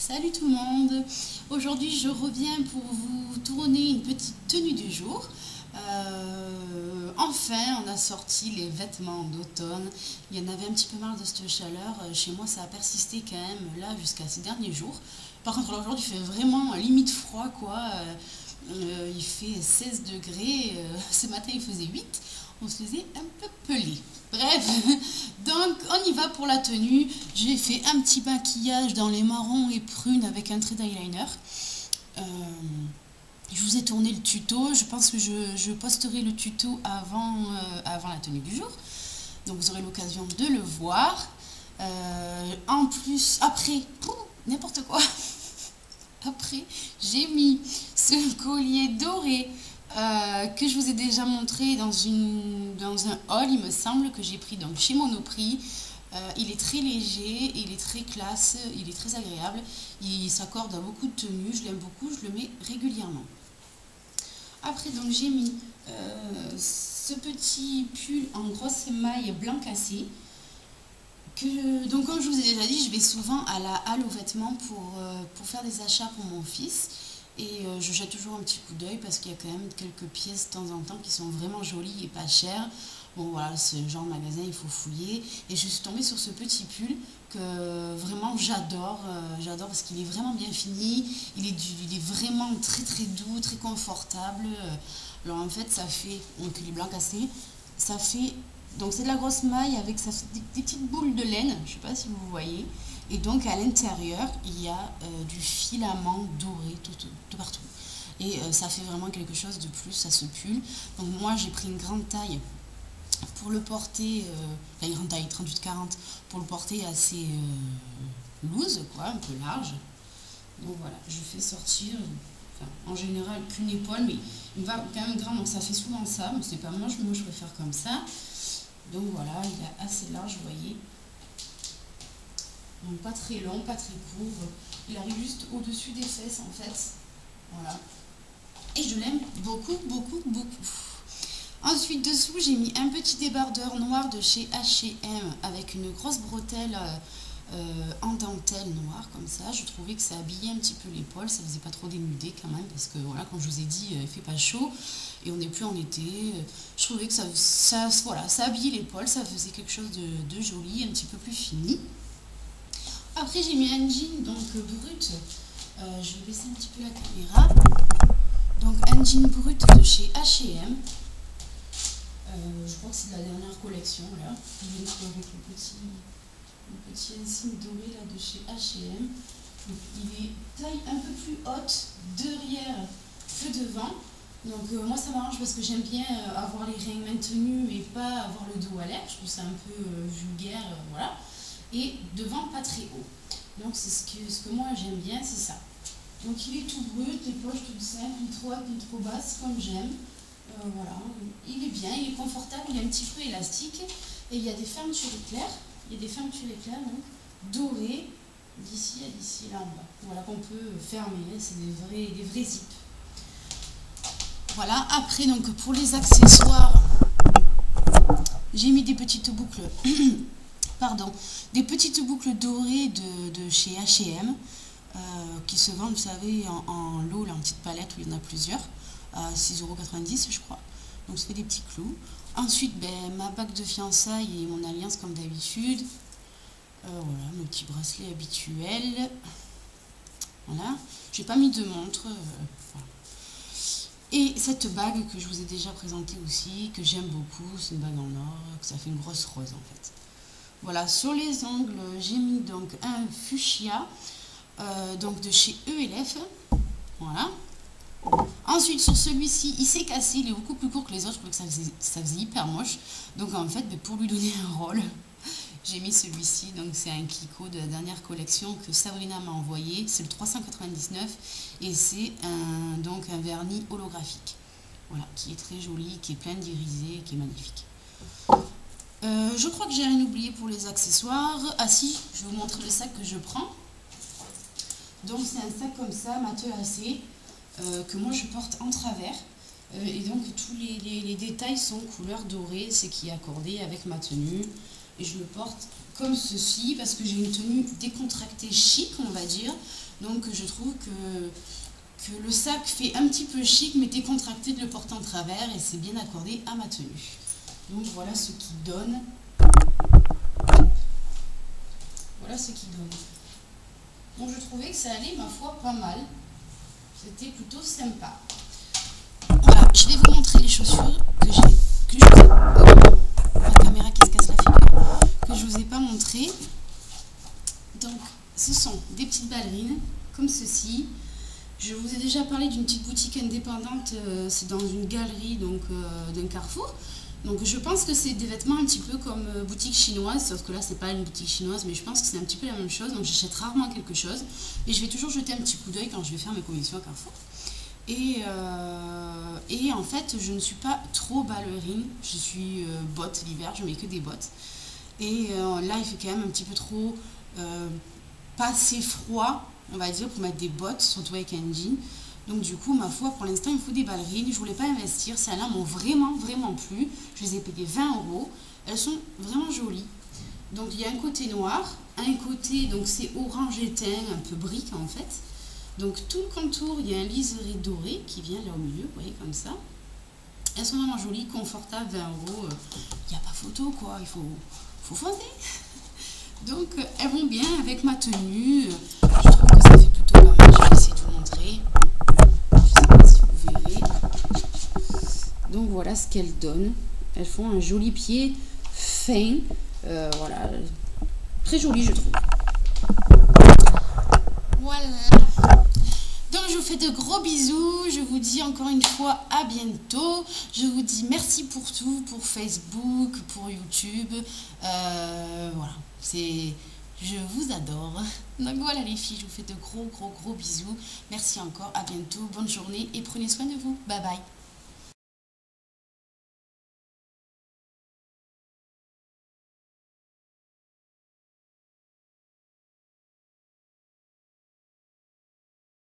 Salut tout le monde. Aujourd'hui je reviens pour vous tourner une petite tenue du jour. Enfin on a sorti les vêtements d'automne. Il y en avait un petit peu marre de cette chaleur. Chez moi ça a persisté quand même là jusqu'à ces derniers jours. Par contre aujourd'hui il fait vraiment limite froid quoi. Il fait 16 degrés. Ce matin il faisait 8. On se faisait un peu peler. Bref, donc on y va pour la tenue. J'ai fait un petit maquillage dans les marrons et prunes avec un trait d'eyeliner. Je vous ai tourné le tuto. Je pense que je posterai le tuto avant la tenue du jour. Donc vous aurez l'occasion de le voir. En plus, après, n'importe quoi. Après, j'ai mis ce collier doré que je vous ai déjà montré dans un haul, il me semble, que j'ai pris donc chez Monoprix. Il est très léger, il est très classe, il est très agréable. Il s'accorde à beaucoup de tenues, je l'aime beaucoup, je le mets régulièrement. Après, donc j'ai mis ce petit pull en grosse maille blanc cassé. Donc comme je vous ai déjà dit, je vais souvent à la halle aux vêtements pour faire des achats pour mon fils. Et je jette toujours un petit coup d'œil parce qu'il y a quand même quelques pièces de temps en temps qui sont vraiment jolies et pas chères. Bon voilà, ce genre de magasin, il faut fouiller. Et je suis tombée sur ce petit pull que vraiment j'adore. J'adore parce qu'il est vraiment bien fini. Il est vraiment très très doux, très confortable. Alors en fait, ça fait, donc il est blanc cassé, ça fait, donc c'est de la grosse maille avec des petites boules de laine, je ne sais pas si vous voyez. Et donc à l'intérieur, il y a du filament doré tout partout. Et ça fait vraiment quelque chose de plus à ce pull. Donc moi j'ai pris une grande taille pour le porter, une grande taille 38-40, pour le porter assez loose, quoi, un peu large. Donc voilà, je fais sortir, en général qu'une épaule, mais il va quand même grand, donc ça fait souvent ça, mais c'est pas moi je préfère comme ça. Donc voilà, il est assez large, vous voyez. Donc pas très long, pas très court. Il arrive juste au-dessus des fesses en fait. Voilà. Et je l'aime beaucoup, beaucoup, beaucoup. Ensuite dessous, j'ai mis un petit débardeur noir de chez H&M avec une grosse bretelle en dentelle noire comme ça. Je trouvais que ça habillait un petit peu l'épaule, ça faisait pas trop dénudé quand même parce que voilà, comme je vous ai dit, il fait pas chaud et on n'est plus en été. Je trouvais que voilà, ça habillait l'épaule, ça faisait quelque chose de joli, un petit peu plus fini. Après j'ai mis un jean donc brut, je vais baisser un petit peu la caméra, donc un jean brut de chez H&M, je crois que c'est de la dernière collection là, je vais mettre avec le petit insigne doré là de chez H&M, donc il est taille un peu plus haute derrière que devant, donc moi ça m'arrange parce que j'aime bien avoir les reins maintenus mais pas avoir le dos à l'air, je trouve ça un peu vulgaire, voilà. Et devant pas très haut. Donc c'est ce que moi j'aime bien, c'est ça. Donc il est tout brut, les poches toutes simples, ni trop hautes ni trop basses comme j'aime. Voilà, il est bien, il est confortable, il est un petit peu élastique et il y a des fermetures éclairs. Il y a des fermetures éclairs donc dorées d'ici à d'ici là en bas. Voilà qu'on peut fermer, c'est des vrais zips. Voilà, après donc pour les accessoires, j'ai mis des petites boucles. Pardon, des petites boucles dorées de chez H&M qui se vendent, vous savez, en lot, là, en petite palette où il y en a plusieurs, à 6,90 € je crois. Donc ça fait des petits clous. Ensuite, ma bague de fiançailles et mon alliance comme d'habitude. Voilà, mon petit bracelet habituel. Voilà, j'ai pas mis de montre. Voilà. Et cette bague que je vous ai déjà présentée aussi, que j'aime beaucoup, c'est une bague en or, que ça fait une grosse rose en fait. Voilà, sur les ongles, j'ai mis donc un fuchsia, donc de chez ELF. Voilà. Ensuite, sur celui-ci, il s'est cassé, il est beaucoup plus court que les autres, je trouvais que ça faisait hyper moche. Donc en fait, pour lui donner un rôle, j'ai mis celui-ci. Donc c'est un Kiko de la dernière collection que Sabrina m'a envoyé. C'est le 399 et c'est donc un vernis holographique. Voilà, qui est très joli, qui est plein d'irisés, qui est magnifique. Je crois que j'ai rien oublié pour les accessoires. Ah si, je vais vous montrer le sac que je prends. Donc c'est un sac comme ça, matelassé, que moi je porte en travers. Et donc tous les détails sont couleur dorée, c'est qui est accordé avec ma tenue. Et je le porte comme ceci parce que j'ai une tenue décontractée chic, on va dire. Donc je trouve que le sac fait un petit peu chic mais décontracté de le porter en travers et c'est bien accordé à ma tenue. Donc voilà ce qui donne. Voilà ce qui donne. Donc je trouvais que ça allait ma foi pas mal. C'était plutôt sympa. Voilà, je vais vous montrer les chaussures que je vous ai... Oh, la caméra qui se casse la figure. Que je vous ai pas montré. Donc ce sont des petites ballerines comme ceci. Je vous ai déjà parlé d'une petite boutique indépendante, c'est dans une galerie donc d'un Carrefour. Donc je pense que c'est des vêtements un petit peu comme boutique chinoise, sauf que là c'est pas une boutique chinoise, mais je pense que c'est un petit peu la même chose. Donc j'achète rarement quelque chose, et je vais toujours jeter un petit coup d'œil quand je vais faire mes commissions à Carrefour. Et en fait je ne suis pas trop ballerine, je suis botte l'hiver, je mets que des bottes. Et là il fait quand même un petit peu trop, pas assez froid, on va dire, pour mettre des bottes, surtout avec un jean. Donc du coup, ma foi, pour l'instant, il me faut des ballerines. Je voulais pas investir. Celles-là m'ont vraiment, vraiment plu. Je les ai payées 20 €. Elles sont vraiment jolies. Donc il y a un côté noir, un côté, donc c'est orange éteint, un peu brique en fait. Donc tout le contour, il y a un liseré doré qui vient là au milieu, vous voyez, comme ça. Elles sont vraiment jolies, confortables, 20 €. Il n'y a pas photo, quoi. Il faut foncer. Donc elles vont bien avec ma tenue. Je trouve que ça fait plutôt pas mal. Je vais essayer de vous montrer. Je ne sais pas si vous verrez. Donc voilà ce qu'elles donnent. Elles font un joli pied fin. Voilà. Très joli, je trouve. Voilà. Donc je vous fais de gros bisous. Je vous dis encore une fois à bientôt. Je vous dis merci pour tout, pour Facebook, pour YouTube. Voilà. Je vous adore. Donc voilà les filles, je vous fais de gros bisous. Merci encore, à bientôt, bonne journée et prenez soin de vous. Bye bye.